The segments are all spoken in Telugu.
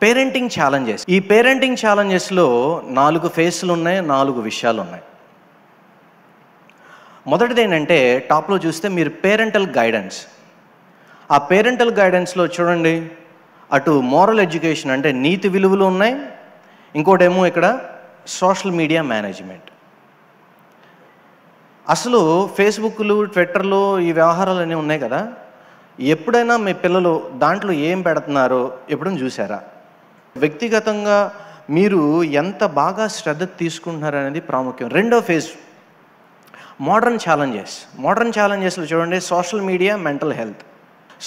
Parenting challenges. ఈ పేరెంటింగ్ ఛాలెంజెస్లో 4 ఫేస్లు ఉన్నాయి, 4 విషయాలు ఉన్నాయి. మొదటిది ఏంటంటే టాప్లో చూస్తే మీరు పేరెంటల్ గైడెన్స్. ఆ పేరెంటల్ గైడెన్స్లో చూడండి, అటు మోరల్ ఎడ్యుకేషన్ అంటే నీతి విలువలు ఉన్నాయి, ఇంకోటేమో ఇక్కడ సోషల్ మీడియా మేనేజ్మెంట్. అసలు ఫేస్బుక్లు, ట్విట్టర్లు ఈ వ్యవహారాలన్నీ ఉన్నాయి కదా, ఎప్పుడైనా మీ పిల్లలు దాంట్లో ఏం పెడుతున్నారో ఎప్పుడైనా చూసారా? వ్యక్తిగతంగా మీరు ఎంత బాగా శ్రద్ధ తీసుకుంటున్నారు అనేది ప్రాముఖ్యం. రెండో ఫేజ్ మోడర్న్ ఛాలెంజెస్. మోడర్న్ ఛాలెంజెస్లో చూడండి, social media, mental health.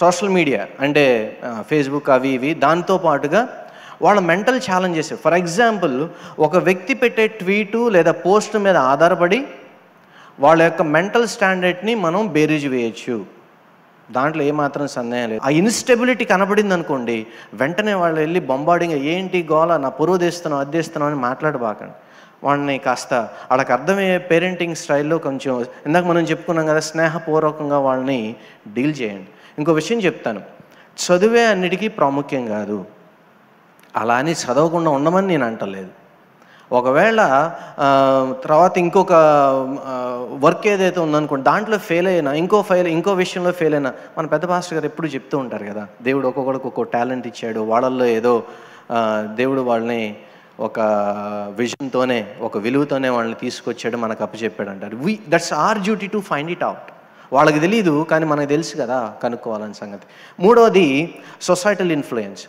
Social media అంటే ఫేస్బుక్ అవి ఇవి, దాంతో పాటుగా వాళ్ళ మెంటల్ ఛాలెంజెస్. ఫర్ ఎగ్జాంపుల్, ఒక వ్యక్తి పెట్టే ట్వీటు లేదా పోస్ట్ మీద ఆధారపడి వాళ్ళ యొక్క మెంటల్ స్టాండర్డ్ని మనం బేరీజు వేయచ్చు, దాంట్లో ఏమాత్రం సందేహం లేదు. ఆ ఇన్స్టెబిలిటీ కనబడింది అనుకోండి, వెంటనే వాళ్ళు వెళ్ళి బొంబార్డింగ్, ఏంటి గోల, నా పొరుగు తీస్తున్నావు, అద్దేస్తున్నావు అని మాట్లాడబాకండి. వాళ్ళని కాస్త వాళ్ళకి అర్థమయ్యే పేరెంటింగ్ స్టైల్లో కొంచెం ఇందాక మనం చెప్పుకున్నాం కదా, స్నేహపూర్వకంగా వాళ్ళని డీల్ చేయండి. ఇంకో విషయం చెప్తాను, చదువే అన్నిటికీ ప్రాముఖ్యం కాదు. అలా అని చదవకుండా ఉండమని నేను అంటలేదు. ఒకవేళ తర్వాత ఇంకొక వర్క్ ఏదైతే ఉందనుకోండి, దాంట్లో ఫెయిల్ అయినా, ఇంకో విషయంలో ఫెయిల్ అయినా, మన పెద్ద పాస్టర్ గారు ఎప్పుడు చెప్తూ ఉంటారు కదా, దేవుడు ఒక్కొక్కడికి ఒక్కో టాలెంట్ ఇచ్చాడు, వాళ్ళల్లో ఏదో దేవుడు వాళ్ళని ఒక విజన్తోనే, ఒక విలువతోనే వాళ్ళని తీసుకొచ్చాడు, మనకు అప్పచెప్పాడు అంటారు. That's our duty to find it out. వాళ్ళకి తెలియదు కానీ మనకు తెలుసు కదా కనుక్కోవాలని సంగతి. మూడవది సొసైటల్ ఇన్ఫ్లుయెన్స్.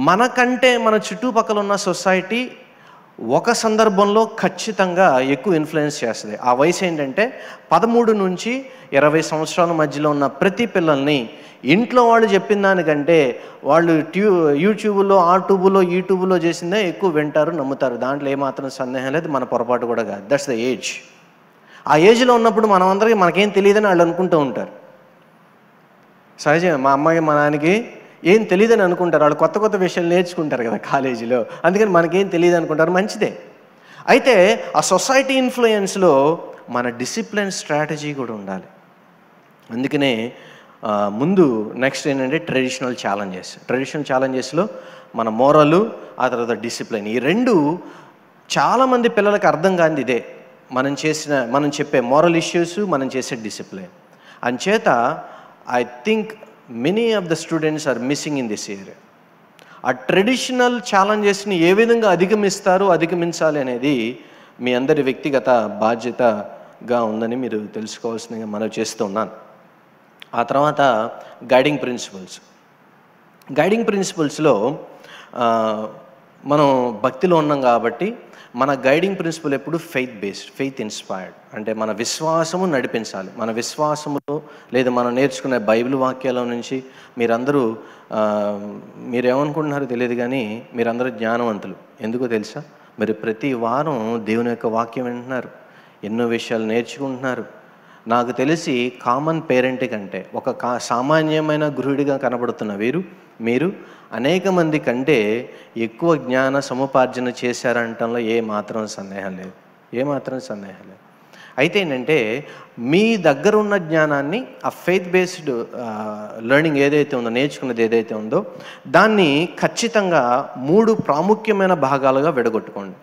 మనకంటే మన చుట్టుపక్కల ఉన్న సొసైటీ ఒక సందర్భంలో ఖచ్చితంగా ఎక్కువ ఇన్ఫ్లుయెన్స్ చేస్తుంది. ఆ వయసు ఏంటంటే 13 నుంచి 20 సంవత్సరాల మధ్యలో ఉన్న ప్రతి పిల్లల్ని ఇంట్లో వాళ్ళు చెప్పిన దానికంటే వాళ్ళు యూట్యూబ్లో, ఈ ట్యూబ్లో చేసిందే ఎక్కువ వింటారు, నమ్ముతారు. దాంట్లో ఏమాత్రం సందేహం లేదు, మన పొరపాటు కూడా కాదు. That's the age. ఆ ఏజ్లో ఉన్నప్పుడు మనకేం తెలియదని వాళ్ళు అనుకుంటూ ఉంటారు. సహజంగా మా అమ్మాయి మా నాన్నకి ఏం తెలియదని అనుకుంటారు, వాళ్ళు కొత్త కొత్త విషయాలు నేర్చుకుంటారు కదా కాలేజీలో, అందుకని మనకేం తెలియదు అనుకుంటారు, మంచిదే. అయితే ఆ సొసైటీ ఇన్ఫ్లుయెన్స్లో మన డిసిప్లిన్ స్ట్రాటజీ కూడా ఉండాలి. అందుకనే ముందు నెక్స్ట్ ఏంటంటే ట్రెడిషనల్ ఛాలెంజెస్లో మన మోరల్, ఆ తర్వాత డిసిప్లిన్, ఈ రెండు చాలామంది పిల్లలకు అర్థం కానిది ఇదే. మనం చెప్పే మోరల్ ఇష్యూస్, మనం చేసే డిసిప్లిన్. అంచేత I think many of the students are missing in this area. ఆ ట్రెడిషనల్ ఛాలెంజెస్ని ఏ విధంగా అధిగమించాలి అనేది మీ అందరి వ్యక్తిగత బాధ్యతగా ఉందని మీరు తెలుసుకోవాల్సిందిగా మనం చేస్తూ ఉన్నాను. ఆ తర్వాత గైడింగ్ ప్రిన్సిపల్స్లో మనం భక్తిలో ఉన్నాం కాబట్టి మన గైడింగ్ ప్రిన్సిపల్ ఎప్పుడు ఫెయిత్ ఇన్స్పైర్డ్. అంటే మన విశ్వాసము నడిపించాలి. మన విశ్వాసములో లేదా మనం నేర్చుకునే బైబిల్ వాక్యాల నుంచి మీరేమనుకుంటున్నారో తెలియదు కానీ మీరందరూ జ్ఞానవంతులు. ఎందుకో తెలుసా? మీరు ప్రతి వారం దేవుని యొక్క వాక్యం వింటున్నారు, ఎన్నో విషయాలు నేర్చుకుంటున్నారు. నాకు తెలిసి కామన్ పేరెంట్ కంటే ఒక సామాన్యమైన గృహిడిగా కనబడుతున్న మీరు అనేక మంది కంటే ఎక్కువ జ్ఞాన సముపార్జన చేశారంటంలో ఏమాత్రం సందేహం లేదు. అయితే ఏంటంటే మీ దగ్గర ఉన్న జ్ఞానాన్ని, ఆ ఫెయిత్ బేస్డ్ లెర్నింగ్ ఏదైతే ఉందో, నేర్చుకున్నది ఏదైతే ఉందో, దాన్ని ఖచ్చితంగా 3 ప్రాముఖ్యమైన భాగాలుగా విడగొట్టుకోండి.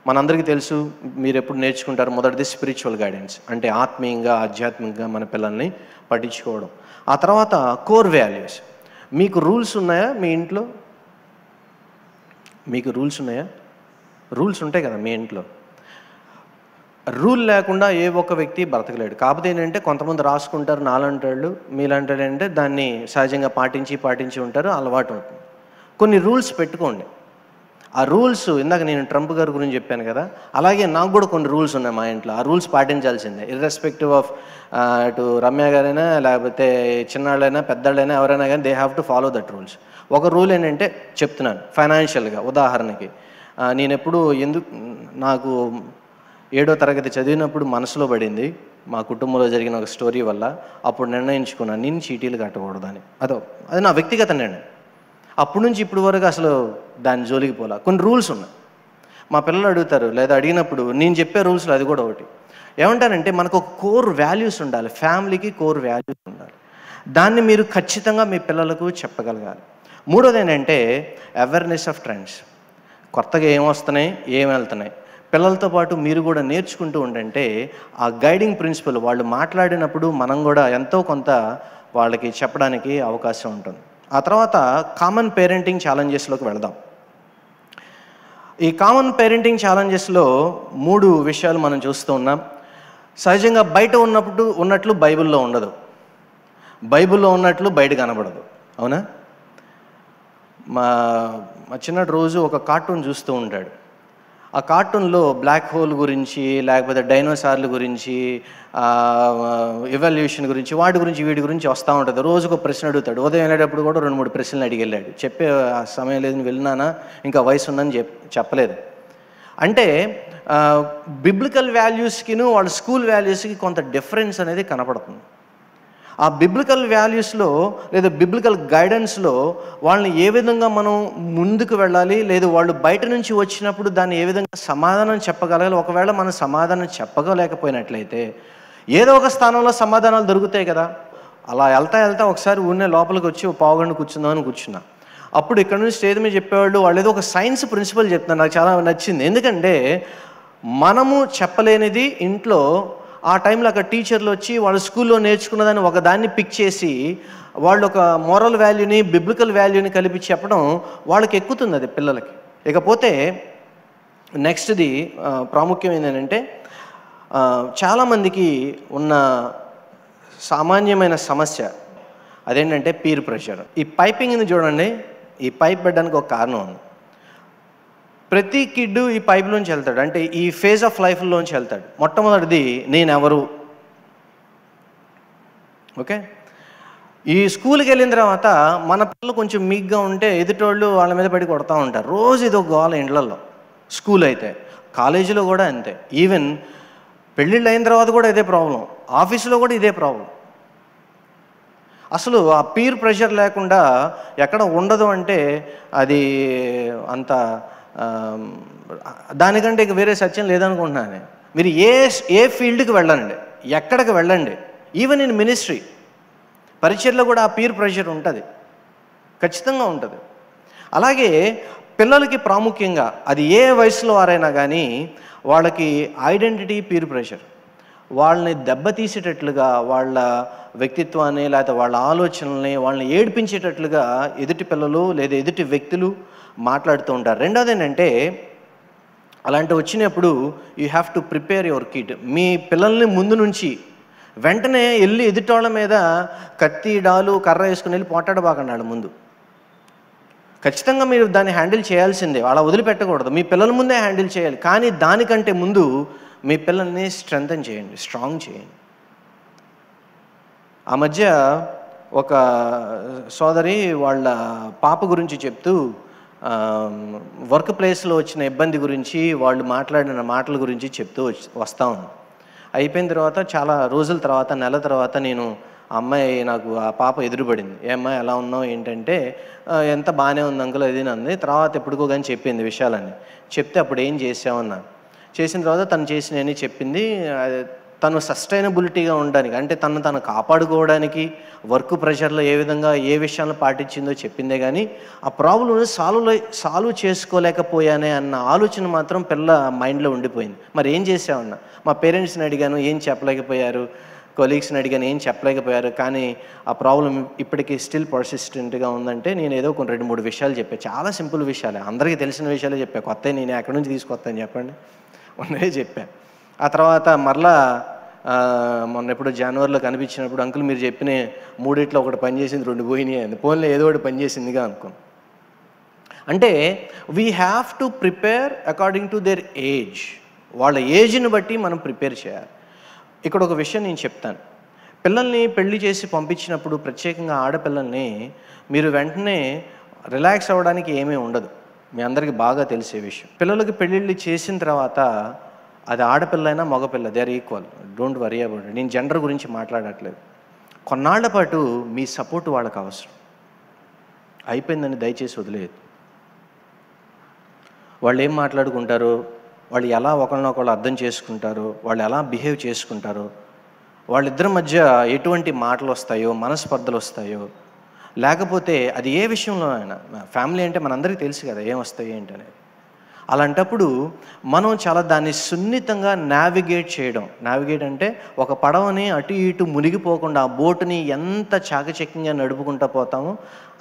మనందరికీ తెలుసు, మీరు ఎప్పుడు నేర్చుకుంటారు, మొదటిది స్పిరిచువల్ గైడెన్స్, అంటే ఆత్మీయంగా ఆధ్యాత్మికంగా మన పిల్లల్ని పట్టించుకోవడం. ఆ తర్వాత కోర్ వాల్యూస్. మీకు రూల్స్ ఉన్నాయా? మీ ఇంట్లో మీకు రూల్స్ ఉన్నాయా? రూల్స్ ఉంటాయి కదా మీ ఇంట్లో. రూల్ లేకుండా ఏ ఒక్క వ్యక్తి బ్రతకలేడు. కాకపోతే ఏంటంటే కొంతమంది రాసుకుంటారు, నాలంటాళ్ళు మీలాంటాడు అంటే దాన్ని సహజంగా పాటించి ఉంటారు, అలవాటు ఉంటుంది. కొన్ని రూల్స్ పెట్టుకోండి. ఆ రూల్స్, ఇందాక నేను ట్రంప్ గారి గురించి చెప్పాను కదా, అలాగే నాకు కూడా కొన్ని రూల్స్ ఉన్నాయి మా ఇంట్లో. ఆ రూల్స్ పాటించాల్సిందే, ఇర్రెస్పెక్టివ్ ఆఫ్ అటు రమ్య గారైనా లేకపోతే చిన్నాళ్ళైనా పెద్దవాళ్ళైనా ఎవరైనా కానీ they have to follow that rules. ఒక రూల్ ఏంటంటే చెప్తున్నాను ఫైనాన్షియల్గా. ఉదాహరణకి నాకు 7వ తరగతి చదివినప్పుడు మనసులో పడింది, మా కుటుంబంలో జరిగిన ఒక స్టోరీ వల్ల. అప్పుడు నిర్ణయించుకున్నాను, నేను చీటీలు కట్టకూడదని. అది నా వ్యక్తిగత నిర్ణయం. అప్పటి నుంచి ఇప్పటి వరకు అసలు దాని జోలికి పోలా. కొన్ని రూల్స్ ఉన్నాయి. మా పిల్లలు అడుగుతారు, లేదా అడిగినప్పుడు నేను చెప్పే రూల్స్లో అది కూడా ఒకటి. ఏమంటారంటే మనకు ఒక కోర్ వాల్యూస్ ఉండాలి, ఫ్యామిలీకి కోర్ వాల్యూస్ ఉండాలి. దాన్ని మీరు ఖచ్చితంగా మీ పిల్లలకు చెప్పగలగాలి. మూడోది ఏంటంటే అవేర్నెస్ ఆఫ్ ట్రెండ్స్. కొత్తగా ఏం వస్తున్నాయి, ఏం వెళ్తున్నాయి. పిల్లలతో పాటు మీరు కూడా నేర్చుకుంటూ ఉండంటే ఆ గైడింగ్ ప్రిన్సిపల్ వాళ్ళు మాట్లాడినప్పుడు మనం కూడా ఎంతో కొంత వాళ్ళకి చెప్పడానికి అవకాశం ఉంటుంది. ఆ తర్వాత కామన్ పేరెంటింగ్ ఛాలెంజెస్లోకి వెళదాం. ఈ కామన్ పేరెంటింగ్ ఛాలెంజెస్లో 3 విషయాలు మనం చూస్తూ ఉన్నాం. సహజంగా బయట ఉన్నట్లు బైబిల్లో ఉండదు, బైబిల్లో ఉన్నట్లు బయట కనబడదు. అవునా? మా చిన్నటి రోజు ఒక కార్టూన్ చూస్తూ ఉంటాడు. ఆ కార్టూన్లో బ్లాక్ హోల్ గురించి, లేకపోతే డైనోసార్ల గురించి, ఎవల్యూషన్ గురించి, వీటి గురించి వస్తూ ఉంటుంది. రోజుకు ప్రశ్న అడుగుతాడు. ఉదయం వెళ్ళేటప్పుడు కూడా 2-3 ప్రశ్నలు అడిగి వెళ్ళాడు. చెప్పే సమయం లేదు, వెళ్ళినానా, ఇంకా వయసు ఉందని చెప్పలేదు. అంటే బిబ్లికల్ వాల్యూస్కిను వాళ్ళ స్కూల్ వాల్యూస్కి కొంత డిఫరెన్స్ అనేది కనపడుతుంది. ఆ బిబ్లికల్ వాల్యూస్లో లేదా బిబ్లికల్ గైడెన్స్లో వాళ్ళని ఏ విధంగా మనం ముందుకు వెళ్ళాలి, లేదు వాళ్ళు బయట నుంచి వచ్చినప్పుడు దాన్ని ఏ విధంగా సమాధానం చెప్పగలగాలి. ఒకవేళ మనం సమాధానం చెప్పగలేకపోయినట్లయితే ఏదో ఒక స్థానంలో సమాధానాలు దొరుకుతాయి కదా. అలా వెళ్తా ఒకసారి ఊరినే లోపలికి వచ్చి పావుగంట కూర్చుందామని కూర్చున్నా. అప్పుడు ఇక్కడ నుంచి స్టేజ్ మీద చెప్పేవాళ్ళు వాళ్ళు ఏదో ఒక సైన్స్ ప్రిన్సిపల్ చెప్తున్నారు. నాకు చాలా నచ్చింది. ఎందుకంటే మనము చెప్పలేనిది ఇంట్లో ఆ టైంలో అక్కడ టీచర్లు వచ్చి వాళ్ళు స్కూల్లో నేర్చుకున్నదాన్ని ఒకదాన్ని పిక్ చేసి వాళ్ళు ఒక మోరల్ వాల్యూని, బిబ్లికల్ వాల్యూని కలిపి చెప్పడం వాళ్ళకి ఎక్కుతుంది అది పిల్లలకి. ఇకపోతే నెక్స్ట్ది ప్రాముఖ్యం ఏంటంటే చాలామందికి ఉన్న సామాన్యమైన సమస్య అదేంటంటే పీర్ ప్రెషర్. ఈ పైపింగ్ని చూడండి, ఈ పైప్ పెట్టడానికి ఒక కారణం ఉంది. ప్రతి కిడ్ ఈ పైప్లోంచి వెళ్తాడు, అంటే ఈ ఫేజ్ ఆఫ్ లైఫ్లోంచి వెళ్తాడు. మొట్టమొదటిది నేనెవరు. ఓకే, ఈ స్కూల్కి వెళ్ళిన తర్వాత మన పిల్లలు కొంచెం మీగ్గా ఉంటే ఎదుటోళ్ళు వాళ్ళ మీద పడి కొడతా ఉంటారు. రోజు ఇది ఒక గోల ఇండ్లలో. స్కూల్ అయితే, కాలేజీలో కూడా అంతే. ఈవెన్ పెళ్ళిళ్ళు అయిన తర్వాత కూడా ఇదే ప్రాబ్లం, ఆఫీసులో కూడా ఇదే ప్రాబ్లం. అసలు ఆ పీర్ ప్రెషర్ లేకుండా ఎక్కడ ఉండదు అంటే అది అంత దానికంటే ఇక వేరే సత్యం లేదనుకుంటున్నాను. మీరు ఏ ఫీల్డ్కి వెళ్ళండి, ఎక్కడికి వెళ్ళండి, ఈవెన్ ఇన్ మినిస్ట్రీ, పరిచర్లో కూడా ఆ పీర్ ప్రెషర్ ఉంటుంది, ఖచ్చితంగా ఉంటుంది. అలాగే పిల్లలకి ప్రాముఖ్యంగా అది ఏ వయసులో వారైనా కానీ వాళ్ళకి ఐడెంటిటీ పీర్ ప్రెషర్ వాళ్ళని దెబ్బతీసేటట్లుగా, వాళ్ళ వ్యక్తిత్వాన్ని లేకపోతే వాళ్ళ ఆలోచనల్ని వాళ్ళని ఏడిపించేటట్లుగా ఎదుటి పిల్లలు లేదా ఎదుటి వ్యక్తులు మాట్లాడుతూ ఉంటారు. రెండోది ఏంటంటే అలాంటి వచ్చినప్పుడు you have to prepare your kid. మీ పిల్లల్ని ముందు నుంచి వెంటనే వెళ్ళి ఎదుటోళ్ళ మీద కత్తి, డాలు, కర్ర వేసుకుని వెళ్ళి పోటాడబాకండి. ముందు ఖచ్చితంగా మీరు దాన్ని హ్యాండిల్ చేయాల్సిందే, అలా వదిలిపెట్టకూడదు. మీ పిల్లల ముందే హ్యాండిల్ చేయాలి. కానీ దానికంటే ముందు మీ పిల్లల్ని స్ట్రెంథన్ చేయండి, స్ట్రాంగ్ చేయండి. ఆ మధ్య ఒక సోదరి వాళ్ళ పాప గురించి చెప్తూ వర్క్ ప్లేస్లో వచ్చిన ఇబ్బంది గురించి, వాళ్ళు మాట్లాడిన మాటల గురించి చెప్తూ వస్తూ ఉంది. అయిపోయిన తర్వాత చాలా రోజుల తర్వాత, నెల తర్వాత నేను అమ్మాయి నాకు ఆ పాప ఎదురుపడింది. ఏ అమ్మాయి ఎలా ఉన్నావు ఏంటంటే ఎంత బాగానే ఉంది అంకుల్ అది అంది. తర్వాత ఎప్పుడుకో కానీ చెప్పింది విషయాలన్నీ. చెప్తే అప్పుడు ఏం చేసామన్నా, చేసిన తర్వాత తను చేసినవన్నీ చెప్పింది. తను సస్టైనబిలిటీగా ఉండడానికి, అంటే తను కాపాడుకోవడానికి వర్క్ ప్రెషర్లో ఏ విధంగా ఏ విషయాలను పాటించిందో చెప్పిందే కానీ ఆ ప్రాబ్లమ్ని సాల్వ్ చేసుకోలేకపోయానే అన్న ఆలోచన మాత్రం పిల్ల మైండ్లో ఉండిపోయింది. మరి ఏం చేసామన్నా, మా పేరెంట్స్ని అడిగాను ఏం చెప్పలేకపోయారు, కొలీగ్స్ని అడిగాను ఏం చెప్పలేకపోయారు, కానీ ఆ ప్రాబ్లం ఇప్పటికీ స్టిల్ పర్సిస్టెంట్గా ఉందంటే నేను ఏదో కొన్ని 2-3 విషయాలు చెప్పాను. చాలా సింపుల్ విషయాలే, అందరికీ తెలిసిన విషయాలే చెప్పాను. కొత్త నేను ఎక్కడి నుంచి తీసుకొస్తాను చెప్పండి, ఉన్నదే చెప్పాను. ఆ తర్వాత మరలా మొన్న ఎప్పుడు జనవరిలో కనిపించినప్పుడు అంకుల్ మీరు చెప్పిన 3 ఒకటి పనిచేసింది, 2 పోయినాయి అంది. ఫోన్లో ఏదో ఒకటి పనిచేసిందిగా అనుకోను. అంటే we have to prepare according to their age. వాళ్ళ ఏజ్ని బట్టి మనం ప్రిపేర్ చేయాలి. ఇక్కడ ఒక విషయం నేను చెప్తాను. పిల్లల్ని పెళ్లి చేసి పంపించినప్పుడు, ప్రత్యేకంగా ఆడపిల్లల్ని, మీరు వెంటనే రిలాక్స్ అవ్వడానికి ఏమీ ఉండదు. మీ అందరికీ బాగా తెలిసే విషయం. పిల్లలకి పెళ్ళిళ్ళు చేసిన తర్వాత అది ఆడపిల్లైనా మగపిల్ల, they are equal, don't worry about it. నేను జెండర్ గురించి మాట్లాడట్లేదు. కొన్నాళ్ల పాటు మీ సపోర్ట్ వాళ్ళకి అవసరం. అయిపోయిందని దయచేసి వదిలేదు. వాళ్ళు ఏం మాట్లాడుకుంటారో, వాళ్ళు ఎలా ఒకరినొకళ్ళు అర్థం చేసుకుంటారో, వాళ్ళు ఎలా బిహేవ్ చేసుకుంటారో, వాళ్ళిద్దరి మధ్య ఎటువంటి మాటలు వస్తాయో, మనస్పర్ధలు వస్తాయో, లేకపోతే అది ఏ విషయంలో అయినా, ఫ్యామిలీ అంటే మనందరికీ తెలుసు కదా ఏమొస్తాయి ఏంటనేది. అలాంటప్పుడు మనం చాలా దాన్ని సున్నితంగా నావిగేట్ అంటే ఒక పడవని అటు ఇటు మునిగిపోకుండా ఆ బోటుని ఎంత చాకచక్యంగా నడుపుకుంటూ పోతామో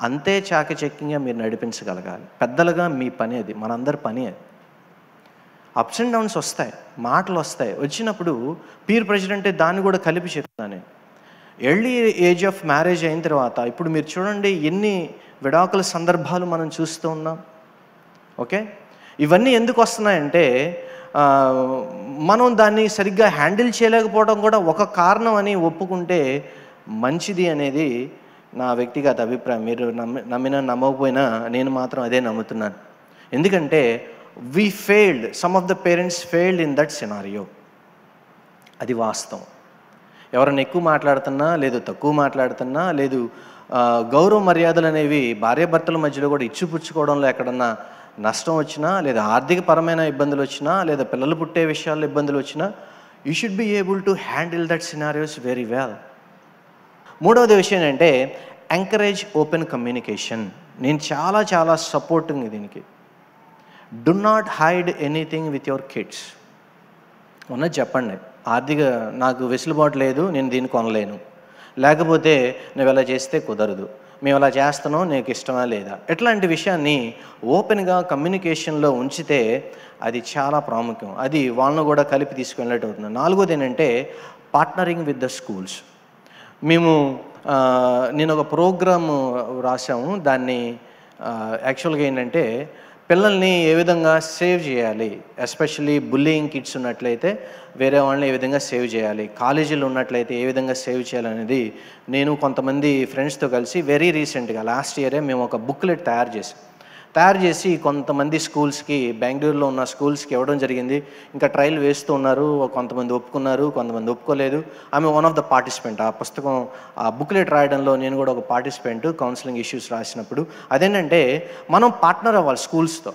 అంతే చాకచక్యంగా మీరు నడిపించగలగాలి. పెద్దలుగా మీ పని అది, మనందరి పని అది. అప్స్ అండ్ డౌన్స్ వస్తాయి, మాటలు వస్తాయి. వచ్చినప్పుడు పీర్ ప్రెషర్ అంటే దాన్ని కూడా కలిపి చెప్తాను నేను. ఎర్లీ ఏజ్ ఆఫ్ మ్యారేజ్ అయిన తర్వాత ఇప్పుడు మీరు చూడండి ఎన్ని విడాకుల సందర్భాలు మనం చూస్తూ ఉన్నాం. ఓకే, ఇవన్నీ ఎందుకు వస్తున్నాయంటే మనం దాన్ని సరిగ్గా హ్యాండిల్ చేయలేకపోవడం కూడా ఒక కారణం అని ఒప్పుకుంటే మంచిది అనేది నా వ్యక్తిగత అభిప్రాయం. మీరు నమ్మినా నమ్మకపోయినా నేను మాత్రం అదే నమ్ముతున్నాను. ఎందుకంటే some of the parents failed in that scenario. అది వాస్తవం. ఎవరైనా ఎక్కువ మాట్లాడుతున్నా, లేదు తక్కువ మాట్లాడుతున్నా, లేదు గౌరవ మర్యాదలు అనేవి భార్యాభర్తల మధ్యలో కూడా ఇచ్చిపుచ్చుకోవడంలో ఎక్కడన్నా నష్టం వచ్చినా, లేదా ఆర్థికపరమైన ఇబ్బందులు వచ్చినా, లేదా పిల్లలు పుట్టే విషయాల్లో ఇబ్బందులు వచ్చినా, you should be able to handle that scenarios very well. మూడవది విషయం ఏంటంటే ఎంకరేజ్ ఓపెన్ కమ్యూనికేషన్. నేను చాలా సపోర్టింగ్ దీనికి. Do not hide anything with your kids. ఉన్నది చెప్పండి, ఆర్థిక నాకు వెసులుబాటు లేదు, నేను దీన్ని కొనలేను, లేకపోతే నువ్వు ఇలా చేస్తే కుదరదు, మేము అలా చేస్తున్నాం, నీకు ఇష్టమా లేదా, ఇట్లాంటి విషయాన్ని ఓపెన్గా కమ్యూనికేషన్లో ఉంచితే అది చాలా ప్రాముఖ్యం. అది వాళ్ళను కూడా కలిపి తీసుకెళ్ళినట్టు అవుతుంది. నాలుగోది ఏంటంటే పార్ట్నరింగ్ విత్ ద స్కూల్స్. నేను ఒక ప్రోగ్రాము రాసాము. దాన్ని యాక్చువల్గా ఏంటంటే పిల్లల్ని ఏ విధంగా సేవ్ చేయాలి, ఎస్పెషల్లీ బుల్లియింగ్ కిడ్స్ ఉన్నట్లయితే వేరే వాళ్ళని ఏ విధంగా సేవ్ చేయాలి, కాలేజీలు ఉన్నట్లయితే ఏ విధంగా సేవ్ చేయాలనేది నేను కొంతమంది ఫ్రెండ్స్తో కలిసి వెరీ రీసెంట్గా లాస్ట్ ఇయరే మేము ఒక బుక్లెట్ తయారు చేసి కొంతమంది స్కూల్స్కి, బెంగళూరులో ఉన్న స్కూల్స్కి ఇవ్వడం జరిగింది. ఇంకా ట్రయల్ వేస్తూ ఉన్నారు. కొంతమంది ఒప్పుకున్నారు, కొంతమంది ఒప్పుకోలేదు. ఆమె వన్ ఆఫ్ ద పార్టిసిపెంట్. ఆ పుస్తకం, ఆ బుక్లెట్ రాయడంలో నేను కూడా ఒక పార్టిసిపెంట్, కౌన్సిలింగ్ ఇష్యూస్ రాసినప్పుడు. అదేంటంటే మనం పార్ట్నర్ అవ్వాలి స్కూల్స్తో.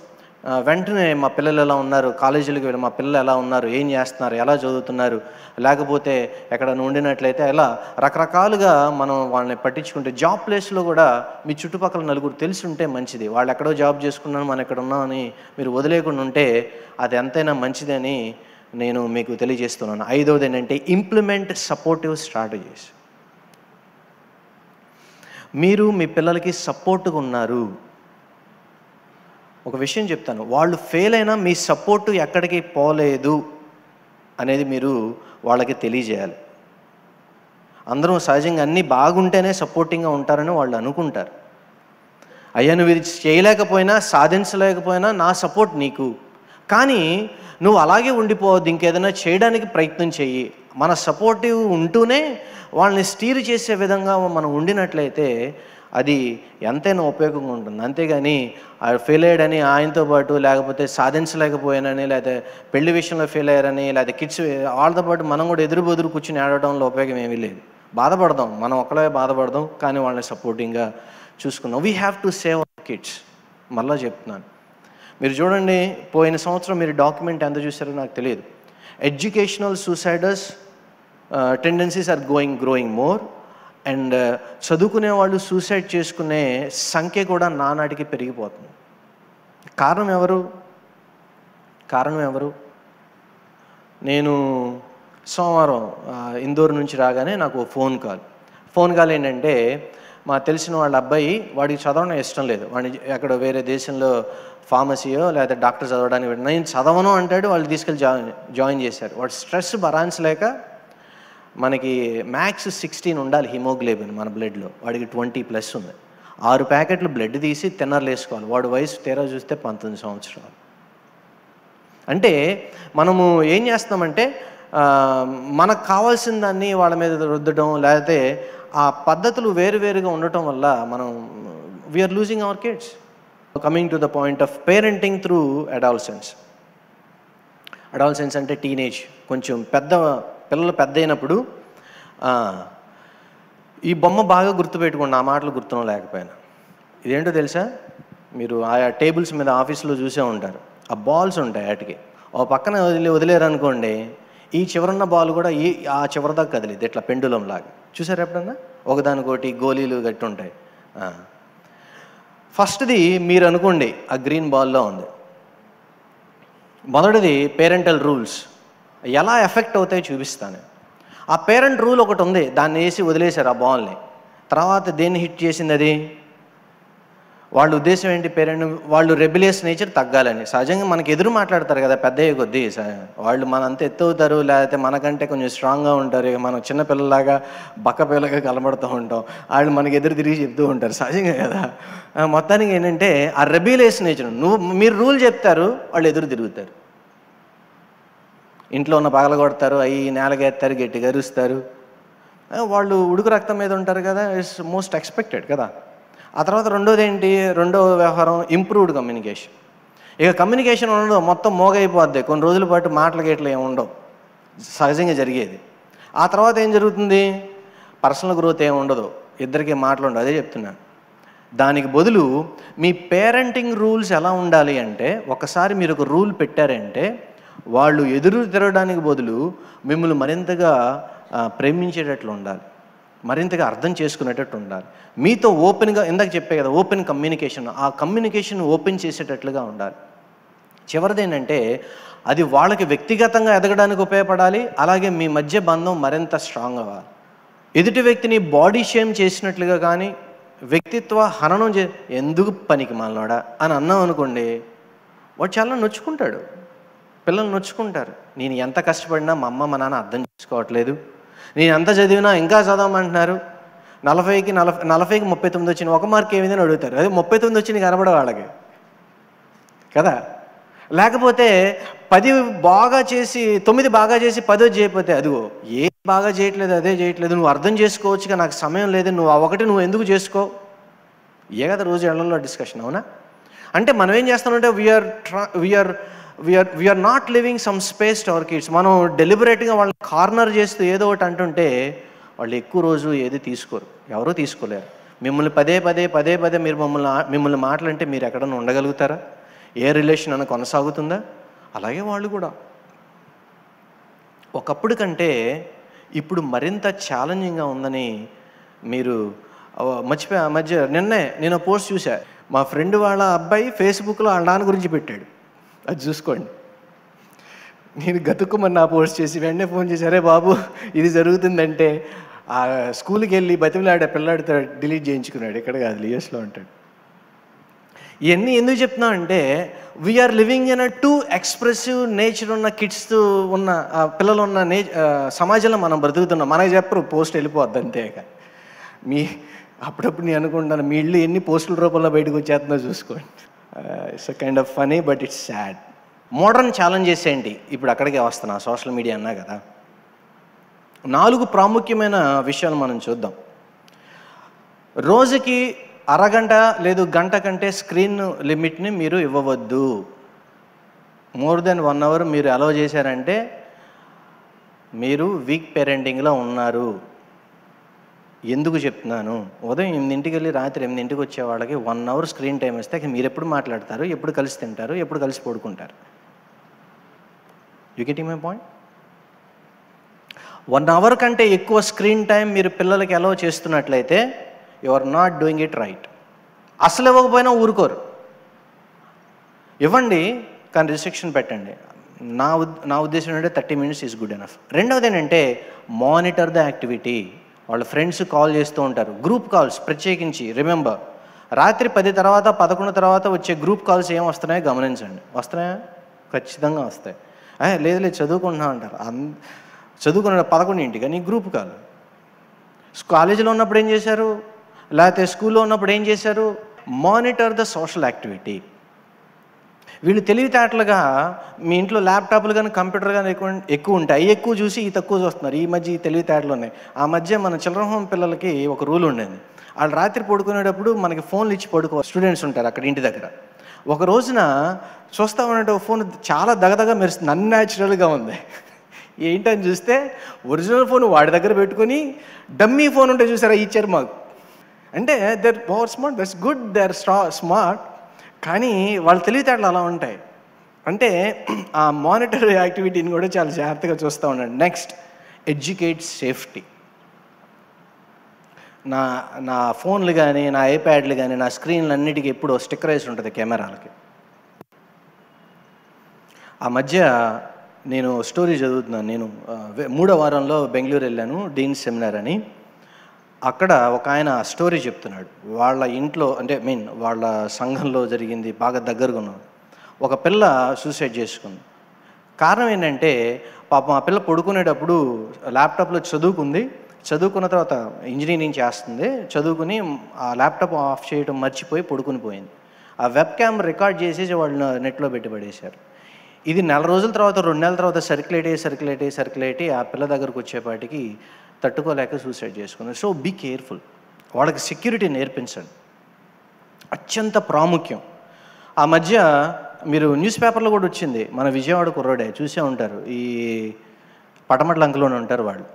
వెంటనే మా పిల్లలు ఎలా ఉన్నారు, కాలేజీలకు వెళ్ళి మా పిల్లలు ఎలా ఉన్నారు, ఏం చేస్తున్నారు, ఎలా చదువుతున్నారు, లేకపోతే ఎక్కడ ఉండినట్లయితే ఎలా రకరకాలుగా మనం వాళ్ళని పట్టించుకుంటే, జాబ్ ప్లేస్లో కూడా మీ చుట్టుపక్కల నలుగురు తెలిసి ఉంటే మంచిది. వాళ్ళు ఎక్కడో జాబ్ చేసుకున్నాను, మనం ఎక్కడ ఉన్నామని మీరు వదిలేకుండా ఉంటే అది ఎంతైనా మంచిదని నేను మీకు తెలియజేస్తున్నాను. ఐదవది ఏంటంటే ఇంప్లిమెంట్ సపోర్టివ్ స్ట్రాటజీస్. మీరు మీ పిల్లలకి సపోర్ట్గా ఉన్నారు. ఒక విషయం చెప్తాను, వాళ్ళు ఫెయిల్ అయినా మీ సపోర్టు ఎక్కడికి పోలేదు అనేది మీరు వాళ్ళకి తెలియజేయాలి. అందరూ సహజంగా అన్నీ బాగుంటేనే సపోర్టింగ్గా ఉంటారని వాళ్ళు అనుకుంటారు. అయ్యా నువ్వు ఇది చేయలేకపోయినా, సాధించలేకపోయినా నా సపోర్ట్ నీకు, కానీ నువ్వు అలాగే ఉండిపోవద్దు, ఇంకేదైనా చేయడానికి ప్రయత్నం చెయ్యి. మన సపోర్టివ్ ఉంటూనే వాళ్ళని స్టీర్ చేసే విధంగా మనం ఉండినట్లయితే అది ఎంతైనా ఉపయోగంగా ఉంటుంది. అంతేగాని ఫెయిల్ అయ్యాడని ఆయనతో పాటు, లేకపోతే సాధించలేకపోయానని, లేకపోతే పెళ్లి విషయంలో ఫెయిల్ అయ్యారని, లేకపోతే కిడ్స్ వాళ్ళతో పాటు మనం కూడా ఎదురు కూర్చుని ఆడటంలో ఉపయోగం ఏమీ లేదు. బాధపడదాం, మనం ఒక్కలే బాధపడదాం, కానీ వాళ్ళని సపోర్టింగ్గా చూసుకుందాం. We have to save our kids. మళ్ళీ చెప్తున్నాను, మీరు చూడండి, పోయిన సంవత్సరం మీరు డాక్యుమెంట్ ఎంత చూసారో నాకు తెలియదు. Educational suicidal tendencies are growing more. And చదువుకునే వాళ్ళు సూసైడ్ చేసుకునే సంఖ్య కూడా నానాటికి పెరిగిపోతుంది. కారణం ఎవరు? నేను సోమవారం ఇందూరు నుంచి రాగానే నాకు ఫోన్ కాల్ ఏంటంటే, మా తెలిసిన వాళ్ళ అబ్బాయి, వాడికి చదవడం ఇష్టం లేదు, వాడిని ఎక్కడ వేరే దేశంలో ఫార్మసీయో లేదా డాక్టర్ చదవడానికి నేను చదవను అంటాడు. వాళ్ళు తీసుకెళ్ళి జాయిన్ చేశారు. వాడు స్ట్రెస్ భరాంచలేక, మనకి మ్యాక్స్ 16 ఉండాలి హిమోగ్లోబిన్ మన బ్లడ్లో, వాడికి 20+ ఉంది. 6 ప్యాకెట్లు బ్లడ్ తీసి తిన్నర్లు వేసుకోవాలి. వాడు వయసు తీరా చూస్తే 19 సంవత్సరాలు. అంటే మనము ఏం చేస్తామంటే మనకు కావాల్సిన దాన్ని వాళ్ళ మీద రుద్దడం, లేకపోతే ఆ పద్ధతులు వేరువేరుగా ఉండటం వల్ల మనం we are losing our kids. Coming to the point of parenting through adolescence అంటే టీనేజ్, కొంచెం పిల్లలు పెద్ద అయినప్పుడు ఈ బొమ్మ బాగా గుర్తుపెట్టుకోండి, ఆ మాటలు గుర్తున లేకపోయినా. ఇదేంటో తెలుసా, మీరు ఆయా టేబుల్స్ మీద ఆఫీస్లో చూసే ఉంటారు. ఆ బాల్స్ ఉంటాయి, వాటికి ఓ పక్కన వదిలేరనుకోండి, ఈ చివరున్న బాల్ కూడా ఆ చివరిదాకా కదిలేదు, ఇట్లా పెండులం లాగా. చూసారు ఎప్పుడన్నా? ఒకదానికోటి గోళీలు గట్టి ఉంటాయి. ఫస్ట్ది మీరు అనుకోండి ఆ గ్రీన్ బాల్లో ఉంది. మొదటిది పేరెంటల్ రూల్స్ ఎలా ఎఫెక్ట్ అవుతాయో చూపిస్తాను. ఆ పేరెంట్ రూల్ ఒకటి ఉంది, దాన్ని వేసి వదిలేశారు ఆ బాల్ని. తర్వాత దేన్ని హిట్ చేసింది అది? వాళ్ళ ఉద్దేశం ఏంటి? వాళ్ళు రెబిలియస్ నేచర్ తగ్గాలని. సహజంగా మనకి ఎదురు మాట్లాడతారు కదా పెద్దయ్యే కొద్దీ. వాళ్ళు మనంత ఎత్తవుతారు, లేకపోతే మనకంటే కొంచెం స్ట్రాంగ్గా ఉంటారు. మనం చిన్నపిల్లలాగా బక్కపిల్లగా కనబడుతూ ఉంటాం, వాళ్ళు మనకి ఎదురు తిరిగి చెప్తూ ఉంటారు, సహజంగా కదా. మొత్తానికి ఏంటంటే ఆ రెబిలియస్ నేచర్, మీరు రూల్ చెప్తారు, వాళ్ళు ఎదురు తిరుగుతారు. ఇంట్లో ఉన్న పగల కొడతారు, అవి నేలగేస్తారు, గట్టిగా అరుస్తారు. వాళ్ళు ఉడుకు రక్తం మీద ఉంటారు కదా, ఇట్స్ మోస్ట్ ఎక్స్పెక్టెడ్ కదా. ఆ తర్వాత రెండో వ్యవహారం ఇంప్రూవ్డ్ కమ్యూనికేషన్. ఇక కమ్యూనికేషన్ ఉండదు, మొత్తం మోగైపోద్ది. కొన్ని రోజుల పాటు మాటలు గేట్లు ఏమి ఉండవు, సహజంగా జరిగేది. ఆ తర్వాత ఏం జరుగుతుంది? పర్సనల్ గ్రోత్ ఏమి ఉండదు, ఇద్దరికి మాటలు ఉండవు. అదే చెప్తున్నాను. దానికి బదులు మీ పేరెంటింగ్ రూల్స్ ఎలా ఉండాలి అంటే, ఒకసారి మీరు ఒక రూల్ పెట్టారంటే వాళ్ళు ఎదురు తిరగడానికి బదులు మిమ్మల్ని మరింతగా ప్రేమించేటట్లు ఉండాలి, మరింతగా అర్థం చేసుకునేటట్టు ఉండాలి. మీతో ఓపెన్గా, ఇందాక చెప్పే కదా ఓపెన్ కమ్యూనికేషన్, ఆ కమ్యూనికేషన్ ఓపెన్ చేసేటట్లుగా ఉండాలి. చివరిది ఏంటంటే అది వాళ్ళకి వ్యక్తిగతంగా ఎదగడానికి ఉపయోగపడాలి, అలాగే మీ మధ్య బంధం మరింత స్ట్రాంగ్ అవ్వాలి. ఎదుటి వ్యక్తిని బాడీ షేమ్ చేసినట్లుగా కానీ, వ్యక్తిత్వ హననం ఎందుకు పనికి మాలినోడా అని అన్నాం అనుకోండి, వాడు చాలా నొచ్చుకుంటాడు. పిల్లలు నొచ్చుకుంటారు. నేను ఎంత కష్టపడినా మా అమ్మ మా నాన్న అర్థం చేసుకోవట్లేదు, నేను ఎంత చదివినా ఇంకా చదవమంటున్నారు. 40కి 39 వచ్చిన ఒక మార్క్ ఏమిదని అడుగుతారు. అదే 39 వచ్చి నీకు కనబడ వాళ్ళకి కదా. లేకపోతే 10 బాగా చేసి 9 బాగా చేసి 10 చేయకపోతే, అదిగో ఏ బాగా చేయట్లేదు, అదే చేయట్లేదు, నువ్వు అర్థం చేసుకోవచ్చుగా, నాకు సమయం లేదు, నువ్వు ఆ ఒకటి నువ్వు ఎందుకు చేసుకో, ఏ కదా రోజు ఇళ్లలో డిస్కషన్. అవునా? అంటే మనం ఏం చేస్తామంటే we are not living some space to our kids. మనం డెలిబరేట్గా వాళ్ళని కార్నర్ చేస్తూ ఏదో ఒకటి అంటుంటే వాళ్ళు ఎక్కువ రోజు ఏది తీసుకోరు, ఎవరూ తీసుకోలేరు. మిమ్మల్ని పదే పదే మీరు మిమ్మల్ని మాటలంటే మీరు ఎక్కడన్నా ఉండగలుగుతారా? ఏ రిలేషన్ అన్న కొనసాగుతుందా? అలాగే వాళ్ళు కూడా ఒకప్పుడు కంటే ఇప్పుడు మరింత ఛాలెంజింగ్గా ఉందని మీరు నేను పోస్ట్ చూసా. మా ఫ్రెండ్ వాళ్ళ అబ్బాయి ఫేస్బుక్లో వాళ్ళ నాన్న గురించి పెట్టాడు, అది చూసుకోండి. నేను గతుక్కుమని నా పోస్ట్ చేసి వెంటనే ఫోన్ చేసి, అరే బాబు ఇది జరుగుతుందంటే ఆ స్కూల్కి వెళ్ళి బతిమలాడే పిల్లాడితో డిలీట్ చేయించుకున్నాడు. ఇక్కడ కాదు, యూఎస్లో ఉంటాడు. ఇవన్నీ ఎందుకు చెప్తున్నా అంటే, we are living in a too expressive nature ఉన్న కిడ్స్ ఉన్న పిల్లలు ఉన్న సమాజంలో మనం బ్రతుకుతున్నాం. మనకి చెప్పరు, పోస్ట్ వెళ్ళిపోద్ది అంతేక. అప్పుడప్పుడు నేను అనుకుంటాను, మీ ఇల్లు ఎన్ని పోస్టుల రూపంలో బయటకు వచ్చేస్తుందో చూసుకోండి. It's a kind of funny, but it's sad. Modern challenges ఏంటి? ఇప్పుడు అక్కడికే వస్తున్నా, సోషల్ మీడియా అన్నా కదా. 4 ప్రాముఖ్యమైన విషయాలు మనం చూద్దాం. రోజుకి అరగంట లేదు గంట కంటే స్క్రీన్ లిమిట్ని మీరు ఇవ్వవద్దు. మోర్ దెన్ 1 అవర్ మీరు అలౌ చేశారంటే మీరు వీక్ పేరెంటింగ్లో ఉన్నారు. ఎందుకు చెప్తున్నాను? ఉదయం 8ంటికి వెళ్ళి రాత్రి 8ంటికి వచ్చే వాళ్ళకి 1 అవర్ స్క్రీన్ టైం ఇస్తే మీరు ఎప్పుడు మాట్లాడతారు, ఎప్పుడు కలిసి తింటారు, ఎప్పుడు కలిసి పడుకుంటారు? You getting my point? 1 hour కంటే ఎక్కువ స్క్రీన్ టైం మీరు పిల్లలకి అలౌ చేస్తున్నట్లయితే you are not doing it right. అసలు ఇవ్వకపోయినా ఊరుకోరు, ఇవ్వండి కానీ రిస్ట్రిక్షన్ పెట్టండి. నా ఉద్దేశం ఏంటంటే 30 minutes ఈజ్ గుడ్ ఎనఫ్. రెండవది ఏంటంటే మానిటర్ ద యాక్టివిటీ. వాళ్ళ ఫ్రెండ్స్ కాల్ చేస్తూ ఉంటారు, గ్రూప్ కాల్స్ ప్రత్యేకించి. రిమెంబర్, రాత్రి 10 తర్వాత 11 తర్వాత వచ్చే గ్రూప్ కాల్స్ ఏం వస్తున్నాయో గమనించండి. వస్తున్నాయా? ఖచ్చితంగా వస్తాయి. లేదు చదువుకుంటున్నా అంటారు. చదువుకున్న 11ంటికి కానీ గ్రూప్ కాల్. కాలేజీలో ఉన్నప్పుడు ఏం చేశారు, లేకపోతే స్కూల్లో ఉన్నప్పుడు ఏం చేశారు? Monitor the social activity. వీళ్ళు తెలివితేటలుగా మీ ఇంట్లో ల్యాప్టాప్లు కానీ కంప్యూటర్ కానీ ఎక్కువ ఉంటాయి, అవి ఎక్కువ చూసి ఈ తక్కువ చూస్తున్నారు. ఈ మధ్య ఈ తెలివితేటలు ఉన్నాయి. ఆ మధ్య మన చిల్డ్రన్ హోమ్ పిల్లలకి ఒక రూల్ ఉండేది, వాళ్ళు రాత్రి పడుకునేటప్పుడు మనకి ఫోన్లు ఇచ్చి పడుకోవాలి. స్టూడెంట్స్ ఉంటారు అక్కడ ఇంటి దగ్గర. ఒక రోజున చూస్తా ఉన్నట్టు ఫోన్ చాలా దగదగా మెరుస్తుంది, అన్యాచురల్గా ఉంది. ఏంటని చూస్తే ఒరిజినల్ ఫోన్ వాడి దగ్గర పెట్టుకొని డమ్మీ ఫోన్ ఉంటే చూసారా ఇచ్చారు మాకు. అంటే their power smart, that's good, they are smart, కానీ వాళ్ళ తెలివితేటలు అలా ఉంటాయి. అంటే ఆ మానిటర్ యాక్టివిటీని కూడా చాలా జాగ్రత్తగా చూస్తూ ఉన్నాడు. Next, educate safety. నా నా ఫోన్లు కానీ, నా ఐప్యాడ్లు కానీ, నా స్క్రీన్లు అన్నిటికీ ఎప్పుడు స్టిక్కర్ వేసి ఉంటుంది కెమెరాలకి. ఆ మధ్య నేను స్టోరీ చదువుతున్నాను. నేను 3వ వారంలో బెంగళూరు వెళ్ళాను, డీన్ సెమినార్ అని. అక్కడ ఒక ఆయన స్టోరీ చెప్తున్నాడు. వాళ్ళ ఇంట్లో అంటే వాళ్ళ సంఘంలో జరిగింది, బాగా దగ్గరగా ఉన్నాడు. ఒక పిల్ల సూసైడ్ చేసుకుంది. కారణం ఏంటంటే పాపం ఆ పిల్ల పడుకునేటప్పుడు ల్యాప్టాప్లో చదువుకున్న తర్వాత ఇంజనీరింగ్ చేస్తుంది. చదువుకుని ఆ ల్యాప్టాప్ ఆఫ్ చేయడం మర్చిపోయి పడుకుని పోయింది. ఆ వెబ్ క్యామ్ రికార్డ్ చేసేసి వాళ్ళు నెట్లో పెట్టి పడేశారు. ఇది 4 రోజుల తర్వాత 2 నెలల తర్వాత సర్క్యులేట్ అయ్యి ఆ పిల్ల దగ్గరకు వచ్చేపాటికి తట్టుకోలేక సూసైడ్ చేసుకుంది. So be careful. వాళ్ళకి సెక్యూరిటీ నేర్పించండి, అత్యంత ప్రాముఖ్యం. ఆ మధ్య మీరు న్యూస్ పేపర్లో కూడా వచ్చింది, మన విజయవాడ కుర్రోడే చూసే ఉంటారు, ఈ పటమట్ల అంకులోనే ఉంటారు వాళ్ళు.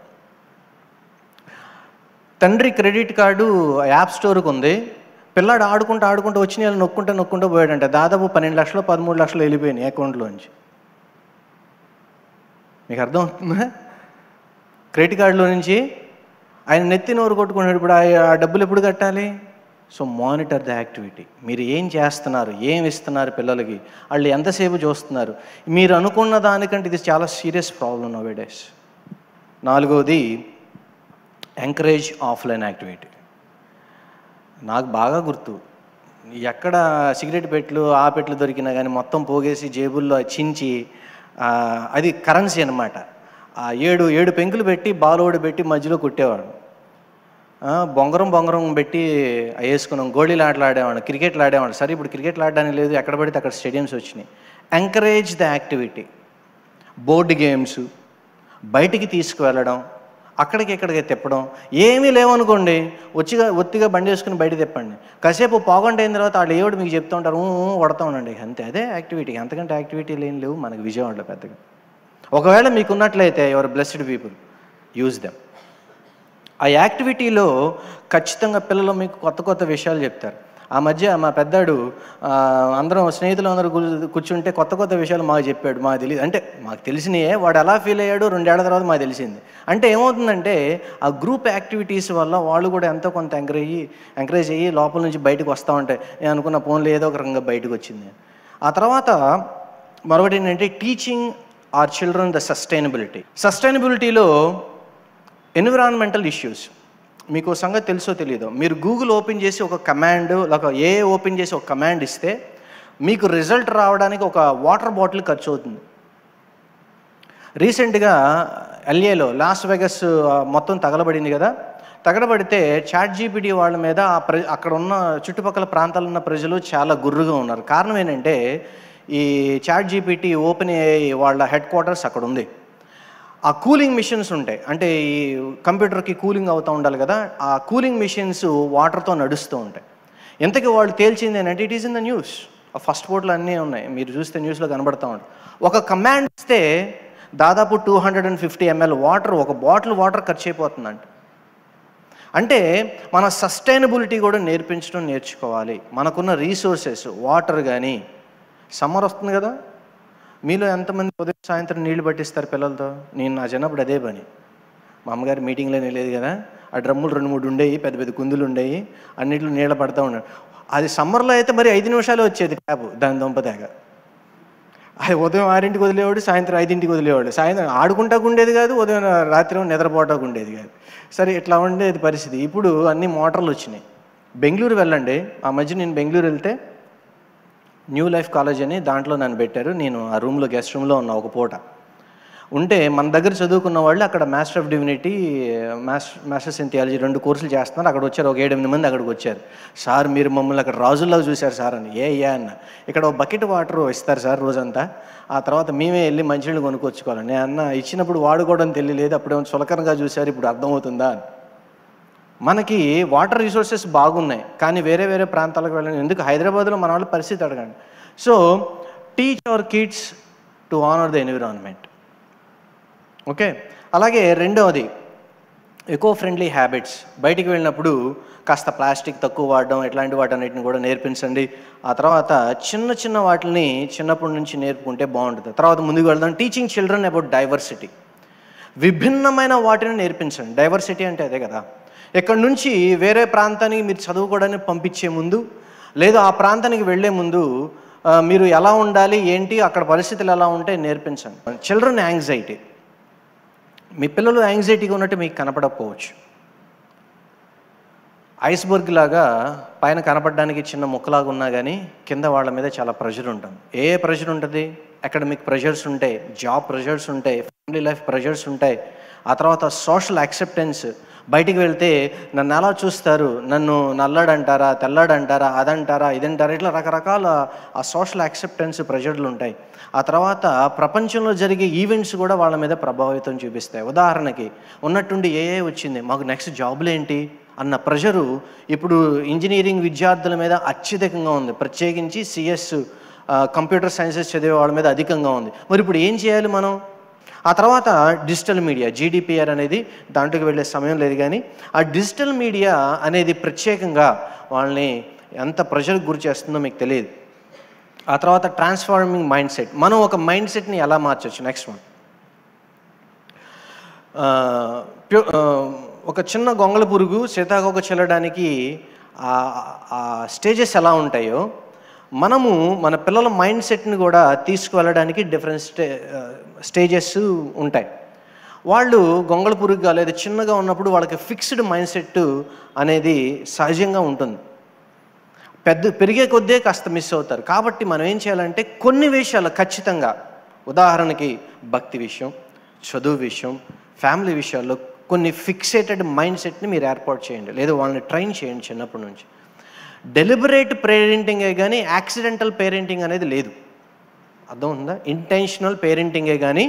తండ్రి క్రెడిట్ కార్డు యాప్ స్టోర్కి ఉంది. పిల్లాడు ఆడుకుంటూ వచ్చిన వాళ్ళు నొక్కుంటూ పోయాడంట. దాదాపు 12 లక్షలు 13 లక్షలు వెళ్ళిపోయినాయి అకౌంట్లోంచి. మీకు అర్థం అవుతుందా? క్రెడిట్ కార్డులో నుంచి ఆయన నెత్తి నోరు కొట్టుకున్నాడు. ఇప్పుడు ఆ డబ్బులు ఎప్పుడు కట్టాలి? So monitor the activity. మీరు ఏం చేస్తున్నారు, ఏం ఇస్తున్నారు పిల్లలకి, వాళ్ళు ఎంతసేపు చూస్తున్నారు. మీరు అనుకున్న దానికంటే ఇది చాలా సీరియస్ ప్రాబ్లం నౌవేడేస్. 4వది ఎంకరేజ్ ఆఫ్లైన్ యాక్టివిటీ. నాకు బాగా గుర్తు, ఎక్కడ సిగరెట్ పెట్లు ఆ పెట్లు దొరికినా కానీ మొత్తం పోగేసి జేబుల్లో చించి, అది కరెన్సీ అనమాట. ఆ 7 పెంకులు పెట్టి బాలోడు పెట్టి మధ్యలో కొట్టేవాడు. బొంగరం పెట్టి వేసుకున్నాం. గోళీలు ఆటలాడేవాడు, క్రికెట్లు ఆడేవాడు. సరే ఇప్పుడు క్రికెట్లు ఆడడానికి లేదు, ఎక్కడ పడితే అక్కడ స్టేడియంస్ వచ్చినాయి. Encourage the activity. Board games, బయటికి తీసుకువెళ్ళడం, ఇక్కడికి తిప్పడం. ఏమీ లేవనుకోండి, ఒత్తిగా బండి వేసుకుని బయట తిప్పండి. కాసేపు పావుగంట అయిన తర్వాత వాళ్ళు ఏవాడు మీకు చెప్తూ ఉంటారు, కొడతా ఉండండి, అంతే. అదే యాక్టివిటీ. అంతకంటే యాక్టివిటీలు ఏం లేవు మనకి విజయవాడలో పెద్దగా. ఒకవేళ మీకున్నట్లయితే your blessed people, use them. ఆ యాక్టివిటీలో ఖచ్చితంగా పిల్లలు మీకు కొత్త విషయాలు చెప్తారు. ఆ మధ్య మా పెద్దాడు అందరం స్నేహితులు కూర్చుంటే కొత్త విషయాలు మాకు చెప్పాడు. మాకు తెలియదు అంటే మాకు తెలిసినయే, వాడు ఎలా ఫీల్ అయ్యాడు 2 ఏళ్ల తర్వాత మాకు తెలిసింది. అంటే ఏమవుతుందంటే ఆ గ్రూప్ యాక్టివిటీస్ వల్ల వాళ్ళు కూడా ఎంతో కొంత ఎంకరేజ్ అయ్యి లోపల నుంచి బయటకు వస్తూ ఉంటాయి. నేను అనుకున్న ఫోన్లో ఏదో ఒక రకంగా బయటకు వచ్చింది. ఆ తర్వాత మరొకటి ఏంటంటే టీచింగ్ ఆర్ చిల్డ్రన్ ద సస్టైనబిలిటీలో ఎన్విరాన్మెంటల్ ఇష్యూస్. మీకు సంగతి తెలుసో తెలియదో, మీరు గూగుల్ ఓపెన్ చేసి ఒక కమాండ్, లేక ఓపెన్ చేసి ఒక కమాండ్ ఇస్తే మీకు రిజల్ట్ రావడానికి ఒక వాటర్ బాటిల్ ఖర్చు అవుతుంది. రీసెంట్గా LAలో లాస్ వెగస్ మొత్తం తగలబడింది కదా. తగలబడితే ChatGPT వాళ్ళ మీద అక్కడ ఉన్న చుట్టుపక్కల ప్రాంతాల్లో ఉన్న ప్రజలు చాలా గుర్రుగా ఉన్నారు. కారణం ఏంటంటే ఈ ChatGPT OpenAI వాళ్ళ హెడ్ క్వార్టర్స్ అక్కడ ఉంది. ఆ కూలింగ్ మిషన్స్ ఉంటాయి, అంటే ఈ కంప్యూటర్కి కూలింగ్ అవుతూ ఉండాలి కదా, ఆ కూలింగ్ మిషన్స్ వాటర్తో నడుస్తూ ఉంటాయి. ఎంతకీ వాళ్ళు తేల్చింది ఏంటంటే it is in the news. ఆ ఫస్ట్ పోర్ట్లు అన్నీ ఉన్నాయి, మీరు చూస్తే న్యూస్లో కనబడుతూ ఉంటాయి. ఒక కమాండ్ ఇస్తే దాదాపు 250 ml వాటర్, ఒక బాటిల్ వాటర్ ఖర్చు అయిపోతుందంట. అంటే మన సస్టైనబిలిటీ కూడా నేర్చుకోవాలి. మనకున్న రీసోర్సెస్, వాటర్ కానీ. సమ్మర్ వస్తుంది కదా, మీలో ఎంతమంది ఉదయం సాయంత్రం నీళ్లు పట్టిస్తారు పిల్లలతో? నేను నా చిన్నప్పుడు అదే పని. మా అమ్మగారి మీటింగ్లోనే లేదు కదా, ఆ డ్రమ్ములు 2-3 ఉండేవి, పెద్ద కుందులు ఉండేవి, అన్నింటిలో నీళ్ళు పడుతూ ఉన్నాడు. అది సమ్మర్లో అయితే మరి 5 నిమిషాలు వచ్చేది ట్యాప్, దాని దొంపదాకా. అది ఉదయం 6ంటికి వదిలేవాడు, సాయంత్రం 5ంటికి వదిలేవాడు. సాయంత్రం ఆడుకుంటాకు ఉండేది కాదు, ఉదయం రాత్రి నిద్రపోవటాకు ఉండేది కాదు. సరే ఇట్లా ఉండేది పరిస్థితి. ఇప్పుడు అన్ని మోటార్లు వచ్చినాయి. బెంగళూరు వెళ్ళండి. ఆ మధ్య నేను బెంగళూరు వెళ్తే న్యూ లైఫ్ కాలేజ్ అని దాంట్లో నన్ను పెట్టారు. నేను ఆ రూమ్లో గెస్ట్ రూమ్లో ఉన్న ఒక పూట ఉంటే, మన దగ్గర చదువుకున్న వాళ్ళు అక్కడ master of divinity, masters in theology 2 కోర్సులు చేస్తున్నారు. అక్కడ వచ్చారు, ఒక 7-8 మంది అక్కడికి వచ్చారు. సార్ మీరు మమ్మల్ని అక్కడ రాజుల్లాగా చూశారు సార్ అని. అన్న ఇక్కడ ఒక బకెట్ వాటర్ ఇస్తారు సార్ రోజంతా, ఆ తర్వాత మేమే వెళ్ళి మంచినీళ్ళు కొనుక్కొచ్చుకోవాలి. నేను అన్న ఇచ్చినప్పుడు వాడుకోవడం తెలియలేదు, అప్పుడేమో చులకనగా చూశారు, ఇప్పుడు అర్థమవుతుందా అని. మనకి వాటర్ రిసోర్సెస్ బాగున్నాయి, కానీ వేరే ప్రాంతాలకు వెళ్ళండి. ఎందుకు హైదరాబాద్లో మన వాళ్ళ పరిస్థితి అడగండి. So teach our kids to honour the environment. Okay. అలాగే రెండవది ఎకో ఫ్రెండ్లీ హ్యాబిట్స్. బయటికి వెళ్ళినప్పుడు కాస్త ప్లాస్టిక్ తక్కువ వాడడం, ఇట్లాంటి వాటన్నిటిని కూడా నేర్పించండి. ఆ తర్వాత చిన్న వాటిని చిన్నప్పటి నుంచి నేర్పుకుంటే బాగుంటుంది. తర్వాత ముందుకు వెళ్దాం. Teaching children about diversity. విభిన్నమైన వాటిని నేర్పించండి. డైవర్సిటీ అంటే అదే కదా. ఇక్కడ నుంచి వేరే ప్రాంతానికి మీరు చదువుకోవడానికి పంపించే ముందు, లేదా ఆ ప్రాంతానికి వెళ్ళే ముందు మీరు ఎలా ఉండాలి, ఏంటి, అక్కడ పరిస్థితులు ఎలా ఉంటాయి నేర్పించండి. చిల్డ్రన్ యాంగ్జైటీ, మీ పిల్లలు యాంగ్జైటీగా ఉన్నట్టు మీకు కనపడకపోవచ్చు. ఐస్బర్గ్ లాగా పైన కనపడడానికి చిన్న ముక్కలాగా ఉన్నా కానీ కింద వాళ్ళ మీద చాలా ప్రెషర్ ఉంటుంది. ఏ ప్రెషర్ ఉంటుంది? అకాడమిక్ ప్రెషర్స్ ఉంటాయి, జాబ్ ప్రెషర్స్ ఉంటాయి, ఫ్యామిలీ లైఫ్ ప్రెషర్స్ ఉంటాయి. ఆ తర్వాత సోషల్ యాక్సెప్టెన్స్. బయటికి వెళ్తే నన్ను ఎలా చూస్తారు, నన్ను నల్లడంటారా, తెల్లడంటారా, అదంటారా, ఇదంటారా, ఇట్లా రకరకాల ఆ సోషల్ యాక్సెప్టెన్స్ ప్రెషర్లు ఉంటాయి. ఆ తర్వాత ప్రపంచంలో జరిగే ఈవెంట్స్ కూడా వాళ్ళ మీద ప్రభావితం చూపిస్తాయి. ఉదాహరణకి ఉన్నట్టుండి వచ్చింది, మాకు నెక్స్ట్ జాబులు ఏంటి అన్న ప్రెషరు ఇప్పుడు ఇంజనీరింగ్ విద్యార్థుల మీద అత్యధికంగా ఉంది. ప్రత్యేకించి సిఎస్ కంప్యూటర్ సైన్సెస్ చదివే వాళ్ళ మీద అధికంగా ఉంది. మరి ఇప్పుడు ఏం చేయాలి మనం? ఆ తర్వాత డిజిటల్ మీడియా, GDPR అనేది దాంట్లోకి వెళ్ళే సమయం లేదు, కానీ ఆ డిజిటల్ మీడియా అనేది ప్రత్యేకంగా వాళ్ళని ఎంత ప్రెషర్కి గురి చేస్తుందో మీకు తెలియదు. ఆ తర్వాత ట్రాన్స్ఫార్మింగ్ మైండ్ సెట్. మనం ఒక మైండ్ సెట్ని ఎలా మార్చవచ్చు? నెక్స్ట్ వన్, ఒక చిన్న గొంగళ పురుగు సీతాకోక చెల్లడానికి ఆ స్టేజెస్ ఎలా ఉంటాయో మనము మన పిల్లల మైండ్ సెట్ని కూడా తీసుకువెళ్ళడానికి డిఫరెంట్ స్టేజెస్ ఉంటాయి. వాళ్ళు గొంగళ పురుగుగా లేదా చిన్నగా ఉన్నప్పుడు వాళ్ళకి ఫిక్స్డ్ మైండ్ సెట్ అనేది సహజంగా ఉంటుంది. పెరిగే కొద్దే కాస్త మిస్ అవుతారు. కాబట్టి మనం ఏం చేయాలంటే కొన్ని విషయాలు ఖచ్చితంగా, ఉదాహరణకి భక్తి విషయం, చదువు విషయం, ఫ్యామిలీ విషయాల్లో కొన్ని ఫిక్సేటెడ్ మైండ్ సెట్ని మీరు ఏర్పాటు చేయండి, లేదా వాళ్ళని ట్రైన్ చేయండి చిన్నప్పటి నుంచి. డెలిబరేట్ పేరెంటింగే కానీ యాక్సిడెంటల్ పేరెంటింగ్ అనేది లేదు. అర్థం ఉందా? ఇంటెన్షనల్ పేరెంటింగే కానీ,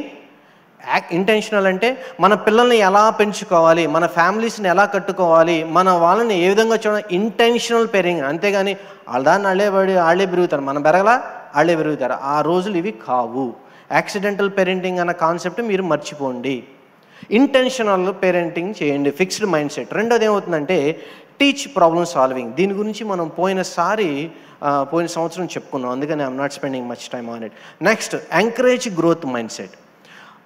ఇంటెన్షనల్ అంటే మన పిల్లల్ని ఎలా పెంచుకోవాలి, మన ఫ్యామిలీస్ని ఎలా కట్టుకోవాలి, మన వాళ్ళని ఏ విధంగా చూడాలి, ఇంటెన్షనల్ పేరెంటింగ్. అంతేగాని వాళ్ళ దాన్ని వాళ్ళే పెరుగుతారు, మన బెరగలా వాళ్ళే పెరుగుతారు. ఆ రోజులు ఇవి కావు. యాక్సిడెంటల్ పేరెంటింగ్ అన్న కాన్సెప్ట్ మీరు మర్చిపోండి. ఇంటెన్షనల్ పేరెంటింగ్ చేయండి, ఫిక్స్డ్ మైండ్ సెట్. రెండోది ఏమవుతుందంటే టీచ్ ప్రాబ్లమ్ సాల్వింగ్. దీని గురించి మనం పోయిన సంవత్సరం చెప్పుకున్నాం, అందుకని I'm not spending much time on it. Next, encourage growth mind set.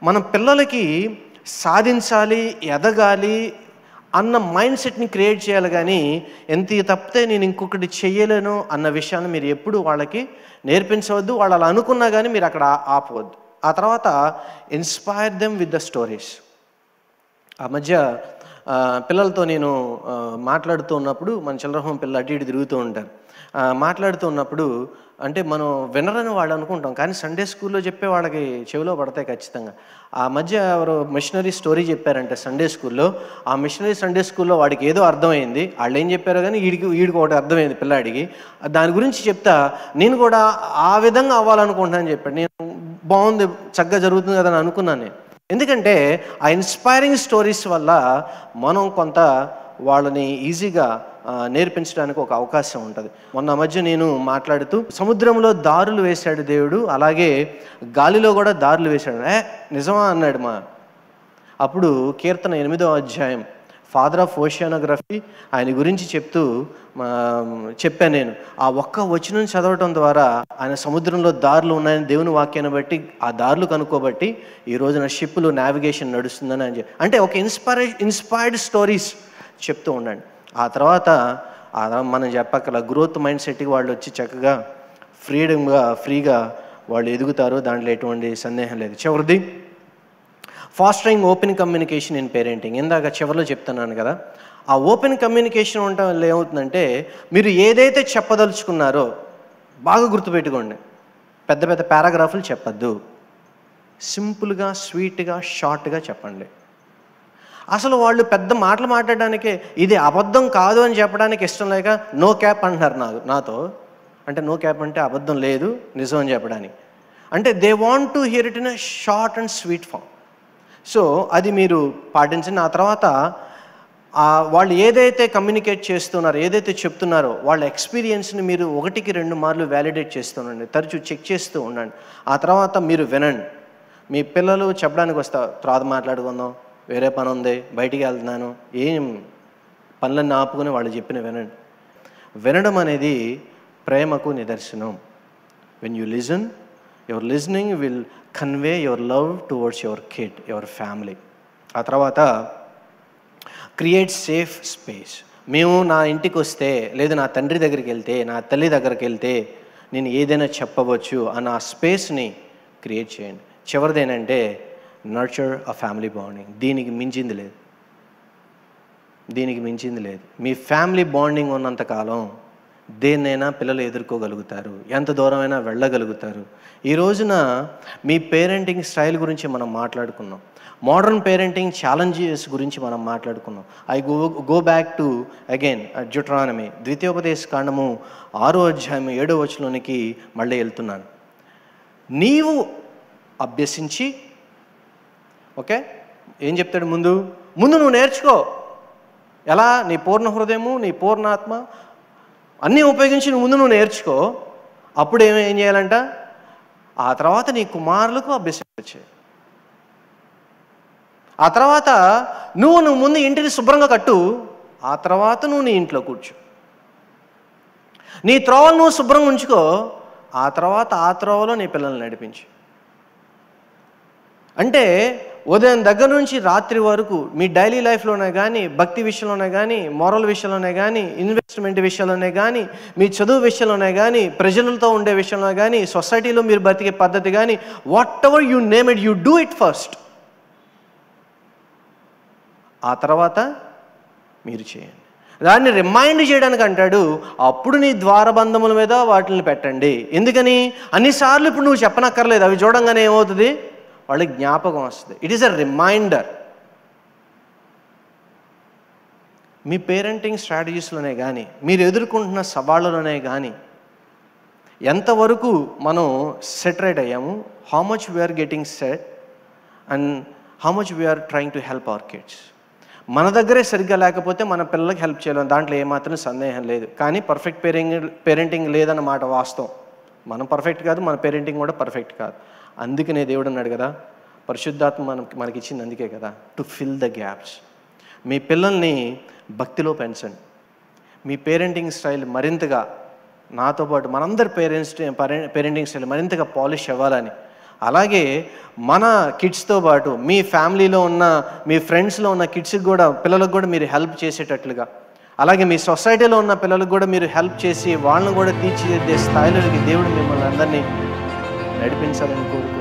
మనం పిల్లలకి సాధించాలి, ఎదగాలి అన్న మైండ్ సెట్ని క్రియేట్ చేయాలి, కానీ ఎంత తప్పితే నేను ఇంకొకటి చెయ్యలేను అన్న విషయాన్ని మీరు ఎప్పుడు వాళ్ళకి నేర్పించవద్దు. వాళ్ళు అలా అనుకున్నా కానీ మీరు అక్కడ ఆపవద్దు. ఆ తర్వాత inspire them with the stories. ఆ మధ్య పిల్లలతో నేను మాట్లాడుతూ ఉన్నప్పుడు, మన చిల్డ్రన్ హోమ్ పిల్లలు అటు ఇటు తిరుగుతూ ఉంటారు. మాట్లాడుతూ ఉన్నప్పుడు అంటే మనం వినరని వాళ్ళు అనుకుంటాం, కానీ సండే స్కూల్లో చెప్పే వాళ్ళకి చెవిలో పడతాయి ఖచ్చితంగా. ఆ మధ్య ఎవరు మిషనరీ స్టోరీ చెప్పారంటే సండే స్కూల్లో. ఆ మిషనరీ సండే స్కూల్లో వాడికి ఏదో అర్థమైంది, వాళ్ళు ఏం చెప్పారో కానీ వీడికి ఒకటి అర్థమైంది పిల్లాడికి. దాని గురించి చెప్తా, నేను కూడా ఆ విధంగా అవ్వాలనుకుంటున్నాను చెప్పాడు. నేను బాగుంది, చక్కగా జరుగుతుంది కదా అని అనుకున్నాను నేను. ఎందుకంటే ఆ ఇన్స్పైరింగ్ స్టోరీస్ వల్ల మనం కొంత వాళ్ళని ఈజీగా నేర్పించడానికి ఒక అవకాశం ఉంటుంది. మొన్న మధ్య నేను మాట్లాడుతూ, సముద్రంలో దారులు వేశాడు దేవుడు, అలాగే గాలిలో కూడా దారులు వేశాడు. నిజమా అన్నాడు అప్పుడు కీర్తన 8వ అధ్యాయం, ఫాదర్ ఆఫ్ ఓషియానోగ్రఫీ, ఆయన గురించి చెప్పాను నేను. ఆ ఒక్క వచనం చదవటం ద్వారా ఆయన సముద్రంలో దారులు ఉన్నాయని దేవుని వాక్యాన్ని బట్టి ఆ దారులు కనుక్కోబట్టి ఈ రోజున షిప్లు నావిగేషన్ నడుస్తుందని ఆయన అంటే ఒక ఇన్స్పైర్డ్ స్టోరీస్ చెప్తూ ఉండండి. ఆ తర్వాత మనం చెప్పక్కల గ్రోత్ మైండ్ సెట్కి వాళ్ళు వచ్చి చక్కగా ఫ్రీగా వాళ్ళు ఎదుగుతారు, దాంట్లో ఎటువంటి సందేహం లేదు. చివరిది, fostering open communication in parenting. ఇందాక చివరిలో చెప్తున్నాను కదా, ఆ ఓపెన్ కమ్యూనికేషన్ ఉండటం వల్ల ఏమవుతుందంటే మీరు ఏదైతే చెప్పదలుచుకున్నారో బాగా గుర్తుపెట్టుకోండి, పెద్ద పెద్ద పారాగ్రాఫ్లు చెప్పద్దు, సింపుల్గా, స్వీట్గా, షార్ట్గా చెప్పండి. అసలు వాళ్ళు పెద్ద మాటలు మాట్లాడడానికే, ఇది అబద్ధం కాదు అని చెప్పడానికి ఇష్టం లేక నో క్యాప్ అంటున్నారు నాతో. అంటే నో క్యాప్ అంటే అబద్ధం లేదు, నిజం అని చెప్పడానికి. అంటే they want to hear it in a short and sweet form. So అది మీరు పాటించండి. ఆ తర్వాత వాళ్ళు ఏదైతే కమ్యూనికేట్ చేస్తున్నారో, ఏదైతే చెప్తున్నారో వాళ్ళ ఎక్స్పీరియన్స్ని మీరు 1కి 2 మార్లు వ్యాలిడేట్ చేస్తుండండి, తరచూ చెక్ చేస్తూ ఉండండి. ఆ తర్వాత మీరు వినండి. మీ పిల్లలు చెప్పడానికి వస్తారు, తర్వాత మాట్లాడుకుందాం, వేరే పని ఉంది, బయటికి వెళ్తున్నాను, ఏం పనులన్నీ ఆపుకొని వాళ్ళు చెప్పిన వినండి. వినడం అనేది ప్రేమకు నిదర్శనం. When you listen, your listening will convey your love towards your kid, your family. ఆ తర్వాత క్రియేట్ సేఫ్ స్పేస్. మేము నా ఇంటికి వస్తే, లేదా నా తండ్రి దగ్గరికి వెళ్తే, నా తల్లి దగ్గరికి వెళ్తే నేను ఏదైనా చెప్పవచ్చు అన్న ఆ స్పేస్ని క్రియేట్ చేయండి. చివరిదేనంటే నర్చర్ అ ఫ్యామిలీ బాండింగ్. దీనికి మించింది లేదు, దీనికి మించింది లేదు. మీ ఫ్యామిలీ బాండింగ్ ఉన్నంతకాలం దేన్నైనా పిల్లలు ఎదుర్కోగలుగుతారు, ఎంత దూరమైనా వెళ్ళగలుగుతారు. ఈ రోజున మీ పేరెంటింగ్ స్టైల్ గురించి మనం మాట్లాడుకున్నాం, మోడర్న్ పేరెంటింగ్ ఛాలెంజెస్ గురించి మనం మాట్లాడుకున్నాం. I go back to again Deuteronomy, ద్వితీయోపదేశ కాండము 6వ అధ్యాయం 7వ వచనంలోనికి మళ్ళీ వెళ్తున్నాను. నీవు అభ్యసించి, ఓకే, ఏం చెప్తాడు? ముందు నువ్వు నేర్చుకో. ఎలా? నీ పూర్ణ హృదయము, నీ పూర్ణాత్మ అన్నీ ఉపయోగించి నువ్వు నేర్చుకో. అప్పుడు ఏం చేయాలంట? ఆ తర్వాత నీ కుమారులకు అభ్యసించే. ఆ తర్వాత నువ్వు ముందు ఇంటిని శుభ్రంగా కట్టు. ఆ తర్వాత నువ్వు నీ ఇంట్లో కూర్చో. నీ త్రోవలు నువ్వు శుభ్రంగా ఉంచుకో. ఆ తర్వాత ఆ త్రోవలో నీ పిల్లల్ని నడిపించు. అంటే ఉదయం దగ్గర నుంచి రాత్రి వరకు మీ డైలీ లైఫ్లోనే కానీ, భక్తి విషయంలోనే కానీ, మోరల్ విషయంలోనే కానీ, ఇన్వెస్ట్మెంట్ విషయంలోనే కానీ, మీ చదువు విషయంలోనే కానీ, ప్రజలతో ఉండే విషయంలో కానీ, సొసైటీలో మీరు బతికే పద్ధతి కానీ, what ever you name it, you do it first. ఆ తర్వాత మీరు చేయండి. దాన్ని రిమైండ్ చేయడానికి అంటాడు, అప్పుడు నీ ద్వారబంధముల మీద వాటిని పెట్టండి. ఎందుకని? అన్నిసార్లు ఇప్పుడు నువ్వు చెప్పనక్కర్లేదు, అవి చూడంగానే ఏమవుతుంది? వాళ్ళకి జ్ఞాపకం వస్తుంది. It is a reminder. మీ పేరెంటింగ్ స్ట్రాటజీస్లోనే కానీ, మీరు ఎదుర్కొంటున్న సవాళ్ళలోనే కానీ ఎంతవరకు మనం సెటరేట్ అయ్యాము, how much we're getting set and how much we're trying to help our kids. మన దగ్గరే సరిగ్గా లేకపోతే మన పిల్లలకి హెల్ప్ చేయలేం, దాంట్లో ఏమాత్రం సందేహం లేదు. కానీ పర్ఫెక్ట్ పేరెంటింగ్ లేదన్నమాట వాస్తవం. మనం పర్ఫెక్ట్ కాదు, మన పేరెంటింగ్ కూడా పర్ఫెక్ట్ కాదు. అందుకనే దేవుడు అన్నాడు కదా, పరిశుద్ధాత్మ మనకి ఇచ్చింది అందుకే కదా, టు ఫిల్ ద గ్యాప్స్. మీ పిల్లల్ని భక్తిలో పెంచండి. మీ పేరెంటింగ్ స్టైల్ మరింతగా, నాతో పాటు మనందరి పేరెంటింగ్ స్టైల్ మరింతగా పాలిష్ అవ్వాలని, అలాగే మన కిడ్స్తో పాటు మీ ఫ్యామిలీలో ఉన్న, మీ ఫ్రెండ్స్లో ఉన్న కిడ్స్కి కూడా, పిల్లలకు కూడా మీరు హెల్ప్ చేసేటట్లుగా, అలాగే మీ సొసైటీలో ఉన్న పిల్లలకు కూడా మీరు హెల్ప్ చేసి వాళ్ళని కూడా తీర్చిదిద్దే స్థాయిలోకి దేవుడు మిమ్మల్ని అందరినీ నడిపించాలని కోరుకుంటున్నాను.